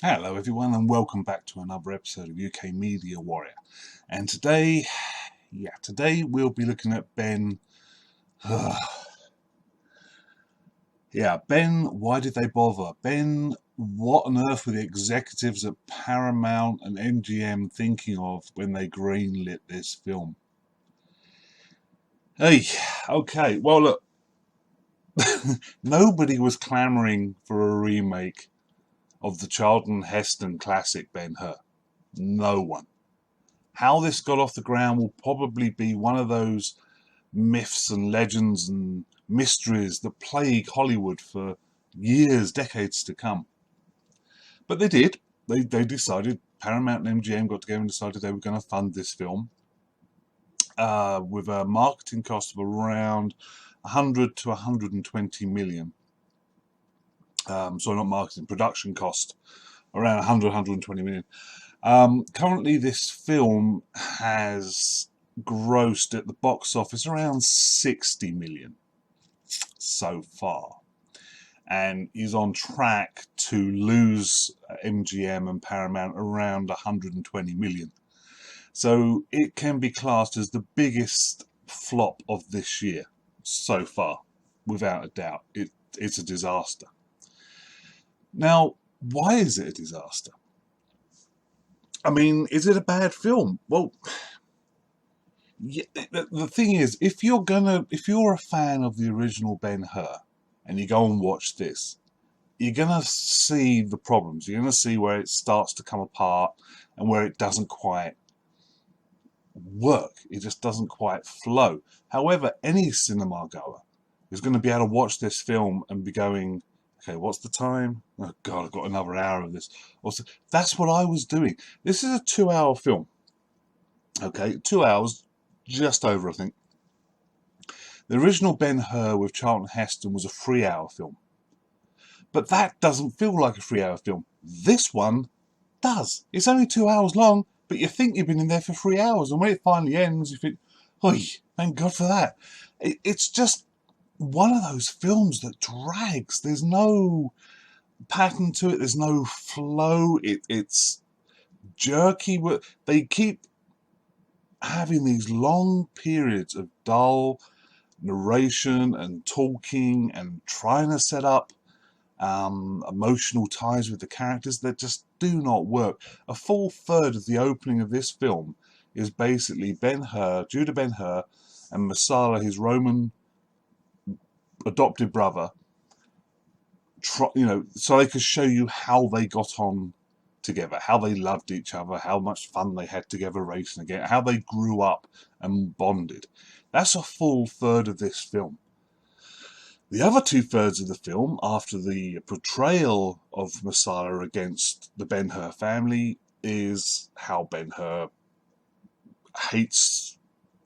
Hello everyone and welcome back to another episode of UK Media Warrior. And today we'll be looking at Ben. Ben, why did they bother? Ben, what on earth were the executives at Paramount and MGM thinking of when they greenlit this film? Hey, okay, well look, nobody was clamouring for a remake of the Charlton Heston classic Ben-Hur. No one. How this got off the ground will probably be one of those myths and legends and mysteries that plague Hollywood for years, decades to come. But they did. They decided, Paramount and MGM got together and decided they were going to fund this film with a marketing cost of around 100 to 120 million. Sorry, not marketing, production cost, around 100, 120 million. Currently, this film has grossed at the box office around 60 million so far, and is on track to lose MGM and Paramount around 120 million. So it can be classed as the biggest flop of this year so far, without a doubt. It's a disaster. Now, why is it a disaster? I mean, is it a bad film? Well, yeah, the thing is, if you're a fan of the original Ben-Hur and you go and watch this, you're gonna see the problems. You're gonna see where it starts to come apart and where it doesn't quite work. It just doesn't quite flow. However, any cinema goer is going to be able to watch this film and be going, okay, what's the time? Oh God, I've got another hour of this. That's what I was doing. This is a 2-hour film. Okay, 2 hours, just over, I think. The original Ben-Hur with Charlton Heston was a 3-hour film. But that doesn't feel like a 3-hour film. This one does. It's only 2 hours long, but you think you've been in there for 3 hours. And when it finally ends, you think, oh, thank God for that. It's just one of those films that drags. There's no pattern to it. There's no flow. It's jerky. They keep having these long periods of dull narration and talking and trying to set up emotional ties with the characters that just do not work. A full third of the opening of this film is basically Judah Ben-Hur, and Messala, his Roman adopted brother, so they could show you how they got on together, how they loved each other, how much fun they had together racing again, how they grew up and bonded. That's a full third of this film. The other 2/3 of the film, after the portrayal of Messala against the Ben-Hur family, is how Ben-Hur hates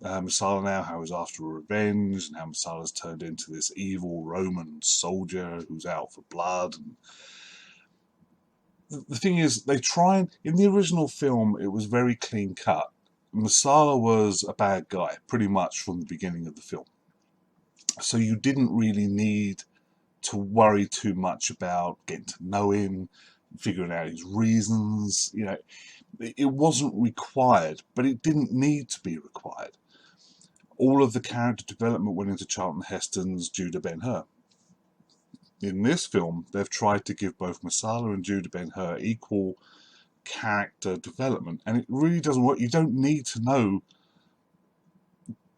Messala now, how he's after revenge, and how Messala's turned into this evil Roman soldier who's out for blood. And the thing is, in the original film, it was very clean cut. Messala was a bad guy, pretty much from the beginning of the film. So you didn't really need to worry too much about getting to know him, figuring out his reasons. It wasn't required, but it didn't need to be required. All of the character development went into Charlton Heston's Judah Ben-Hur. In this film, they've tried to give both Messala and Judah Ben-Hur equal character development, and it really doesn't work. You don't need to know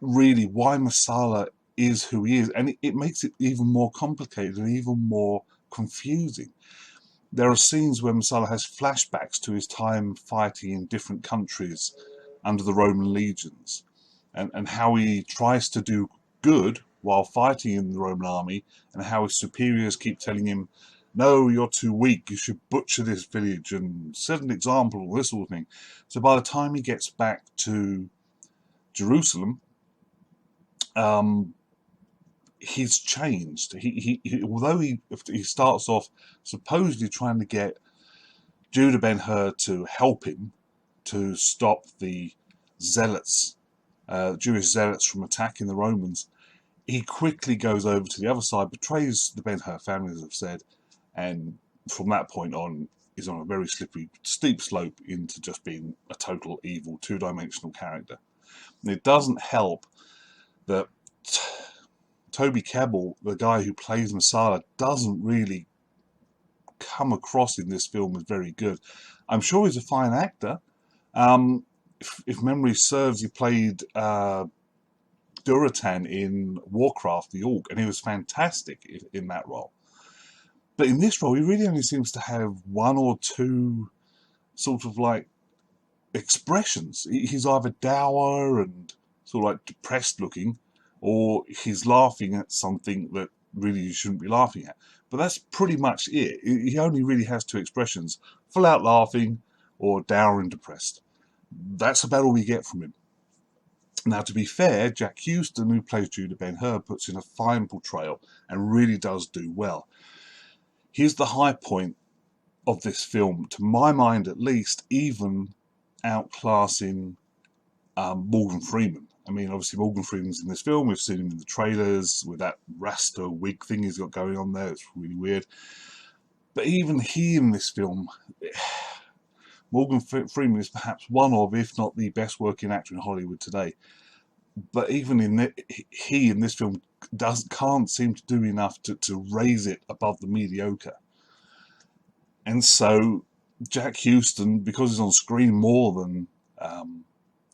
really why Messala is who he is, and it makes it even more complicated and even more confusing. There are scenes where Messala has flashbacks to his time fighting in different countries under the Roman legions, and how he tries to do good while fighting in the Roman army, and how his superiors keep telling him, no, you're too weak, you should butcher this village and set an example, this sort of thing. So by the time he gets back to Jerusalem, he's changed. Although he starts off supposedly trying to get Judah Ben-Hur to help him to stop the zealots, Jewish zealots, from attacking the Romans, he quickly goes over to the other side, betrays the Ben-Hur family, as I've said, and from that point on, is on a very slippery, steep slope into just being a total evil, two-dimensional character. And it doesn't help that Toby Kebbell, the guy who plays Messala, doesn't really come across in this film as very good. I'm sure he's a fine actor. If memory serves, he played Duratan in Warcraft, the Orc, and he was fantastic in that role. But in this role, he really only seems to have one or two sort of like expressions. He's either dour and sort of like depressed looking, or he's laughing at something that really you shouldn't be laughing at. But that's pretty much it. He only really has two expressions: full out laughing or dour and depressed. That's about all we get from him. Now, to be fair, Jack Huston, who plays Judah Ben-Hur, puts in a fine portrayal and really does do well. Here's the high point of this film, to my mind at least, even outclassing Morgan Freeman. I mean, obviously Morgan Freeman's in this film. We've seen him in the trailers with that Rasta wig thing he's got going on there. It's really weird. But even he in this film, Morgan Freeman is perhaps one of, if not the best working actor in Hollywood today. But even he in this film can't seem to do enough to raise it above the mediocre. And so Jack Huston, because he's on screen more than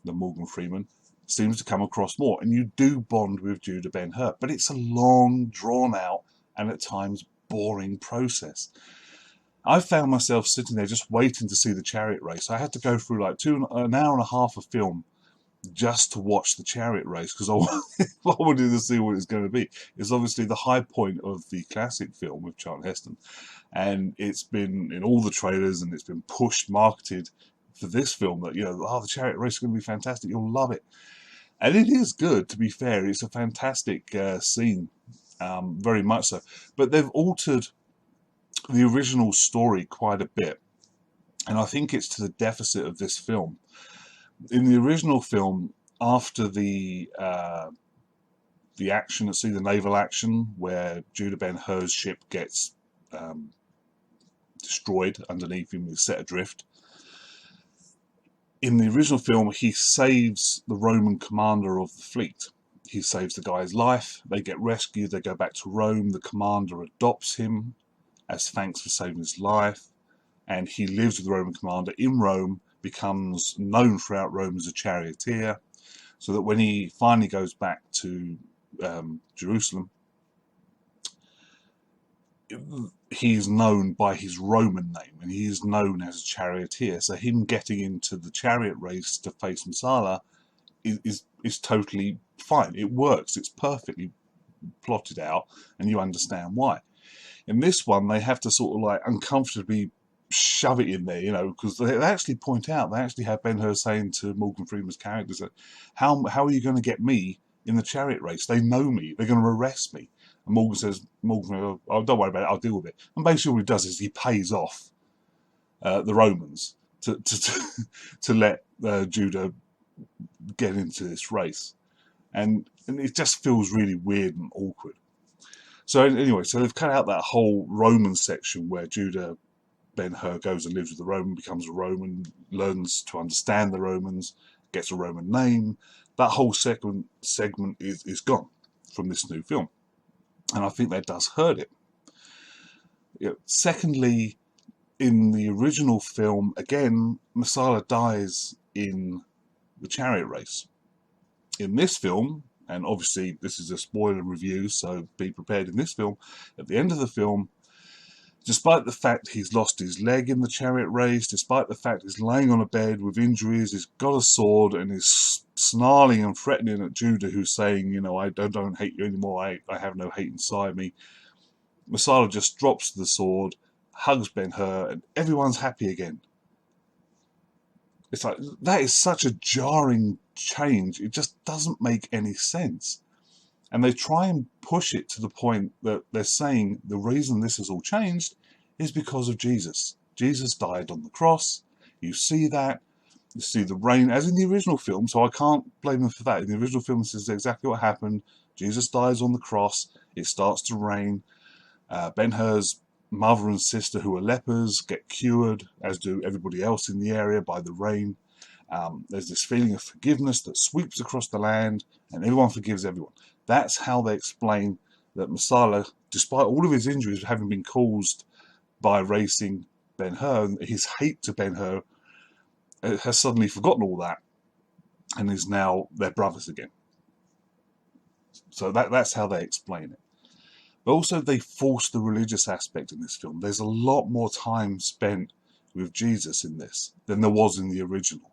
Morgan Freeman, seems to come across more. And you do bond with Judah Ben-Hur. But it's a long, drawn out, and at times boring process. I found myself sitting there just waiting to see the chariot race. I had to go through like an hour and a half of film just to watch the chariot race, because I wanted to see what it's going to be. It's obviously the high point of the classic film with Charlton Heston, and it's been in all the trailers, and it's been pushed, marketed for this film that, the chariot race is going to be fantastic, you'll love it. And it is good, to be fair. It's a fantastic scene, very much so. But they've altered the original story quite a bit, and I think it's to the deficit of this film. In the original film, after the action at sea, the naval action, where Judah Ben-Hur's ship gets destroyed underneath him, is set adrift. In the original film, he saves the Roman commander of the fleet. He saves the guy's life. They get rescued. They go back to Rome. The commander adopts him as thanks for saving his life, and he lives with the Roman commander in Rome, becomes known throughout Rome as a charioteer, so that when he finally goes back to Jerusalem, he's known by his Roman name, and he is known as a charioteer. So him getting into the chariot race to face Messala is totally fine. It works. It's perfectly plotted out, and you understand why. In this one, they have to sort of like uncomfortably shove it in there, because they actually point out, they actually have Ben-Hur saying to Morgan Freeman's characters that, how are you going to get me in the chariot race? They know me. They're going to arrest me. And Morgan says, oh, don't worry about it, I'll deal with it. And basically what he does is he pays off the Romans to let Judah get into this race. And it just feels really weird and awkward. So anyway, so they've cut out that whole Roman section where Judah Ben-Hur goes and lives with the Roman, becomes a Roman, learns to understand the Romans, gets a Roman name. That whole segment is gone from this new film. And I think that does hurt it. Secondly, in the original film, again, Messala dies in the chariot race. In this film, and obviously this is a spoiler review, so be prepared. In this film, at the end of the film, despite the fact he's lost his leg in the chariot race, despite the fact he's laying on a bed with injuries, he's got a sword and is snarling and threatening at Judah, who's saying, I don't hate you anymore, I have no hate inside me. Messala just drops the sword, hugs Ben-Hur, and everyone's happy again. It's like, that is such a jarring change. It just doesn't make any sense. And they try and push it to the point that they're saying the reason this has all changed is because of Jesus. Jesus died on the cross. You see that. You see the rain, as in the original film, so I can't blame them for that. In the original film, this is exactly what happened. Jesus dies on the cross. It starts to rain. Ben-Hur's mother and sister who are lepers get cured, as do everybody else in the area, by the rain. There's this feeling of forgiveness that sweeps across the land, and everyone forgives everyone. That's how they explain that Messiah, despite all of his injuries having been caused by racing Ben-Hur, his hate to Ben-Hur, has suddenly forgotten all that and is now their brothers again. So that's how they explain it. But also they force the religious aspect in this film. There's a lot more time spent with Jesus in this than there was in the original.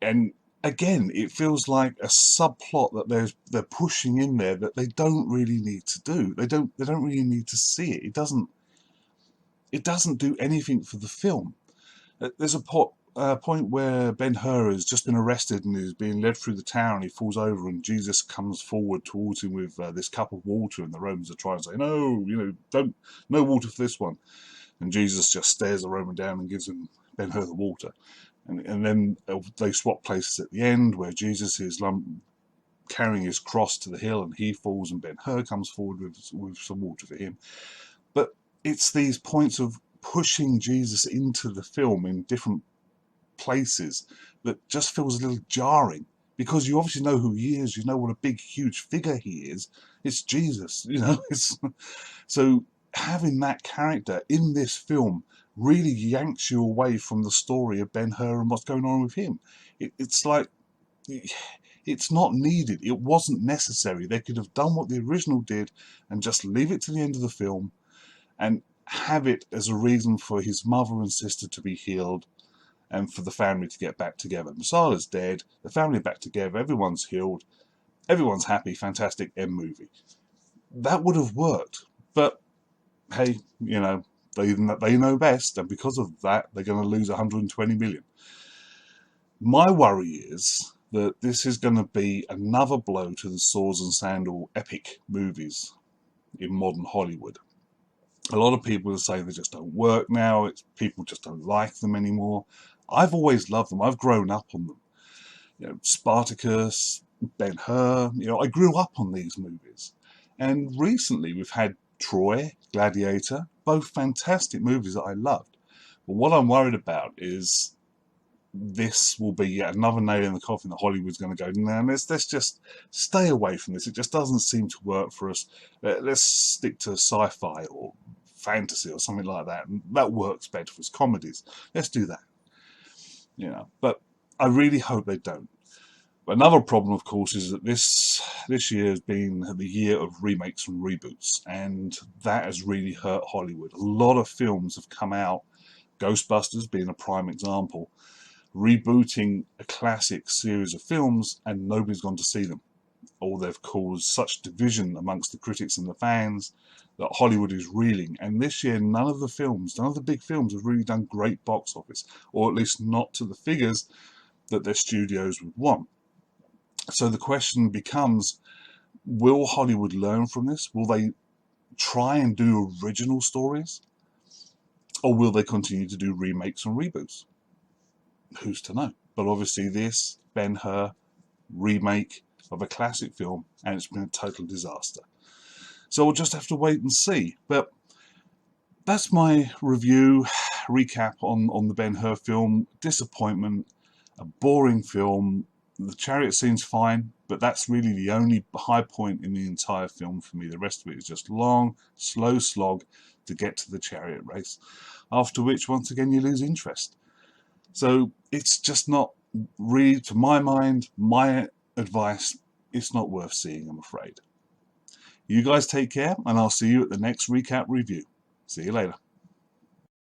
And again, it feels like a subplot that they're pushing in there that they don't really need to do. They don't really need to see it. It doesn't do anything for the film. There's a point where Ben-Hur has just been arrested and is being led through the town. He falls over, and Jesus comes forward towards him with this cup of water, and the Romans are trying to say, no, no water for this one. And Jesus just stares the Roman down and gives him Ben-Hur the water. And then they swap places at the end, where Jesus is carrying his cross to the hill, and he falls, and Ben-Hur comes forward with some water for him. But it's these points of pushing Jesus into the film in different places that just feels a little jarring, because you obviously know who he is, you know what a big huge figure he is. It's Jesus, so having that character in this film really yanks you away from the story of Ben-Hur and what's going on with him. It's like, it's not needed. It wasn't necessary. They could have done what the original did and just leave it to the end of the film and have it as a reason for his mother and sister to be healed and for the family to get back together. Messiah's dead, the family are back together, everyone's healed, everyone's happy, fantastic, end movie. That would have worked. But hey, they know best, and because of that, they're going to lose 120 million. My worry is that this is going to be another blow to the swords and sandal epic movies in modern Hollywood. A lot of people are saying they just don't work now. People just don't like them anymore. I've always loved them. I've grown up on them. Spartacus, Ben-Hur. I grew up on these movies. And recently we've had Troy, Gladiator, both fantastic movies that I loved. But what I'm worried about is this will be yet another nail in the coffin that Hollywood's going to go, no, let's just stay away from this. It just doesn't seem to work for us. Let's stick to sci-fi or fantasy or something like that. And that works better for us. Comedies. Let's do that. But I really hope they don't. But another problem, of course, is that this year has been the year of remakes and reboots, and that has really hurt Hollywood. A lot of films have come out, Ghostbusters being a prime example, rebooting a classic series of films, and nobody's gone to see them. Or they've caused such division amongst the critics and the fans that Hollywood is reeling. And this year, none of the big films have really done great box office, or at least not to the figures that their studios would want. So the question becomes, will Hollywood learn from this? Will they try and do original stories? Or will they continue to do remakes and reboots? Who's to know? But obviously this Ben-Hur remake of a classic film, and it's been a total disaster. So we'll just have to wait and see. But that's my review, recap on the Ben-Hur film. Disappointment, a boring film. The chariot scene's fine, but that's really the only high point in the entire film for me. The rest of it is just long, slow slog to get to the chariot race, after which, once again, you lose interest. So it's just not really, to my mind, my advice, it's not worth seeing, I'm afraid. You guys take care, and I'll see you at the next recap review. See you later.